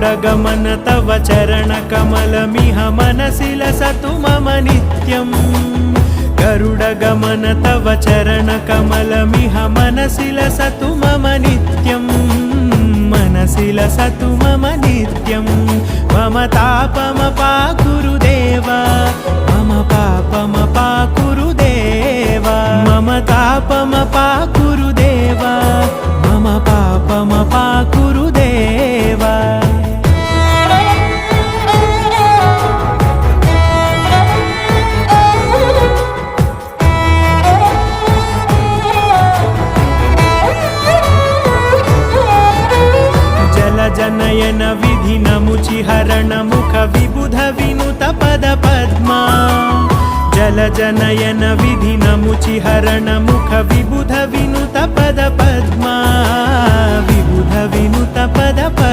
गरुडगमन तव चरणकमलमिह मनसि लसतु मम नित्यम् गरुडगमन तव चरणकमलमिह मनसि लसतु मम नित्यम् मनसि लसतु मम नित्यं मम तापमपाकुरु देवा मम पापमपाकुरु देवा मम तापमपाकुरु देवा मम पापमपाकुरु देवा जनयन विधि नमुचिहरण मुख विबुध विनुत पद पद्मा जल जनयन विधि नमुचिहरण मुख विबुध विनुत पद पद्मा विबुध विनुत पद पद्मा।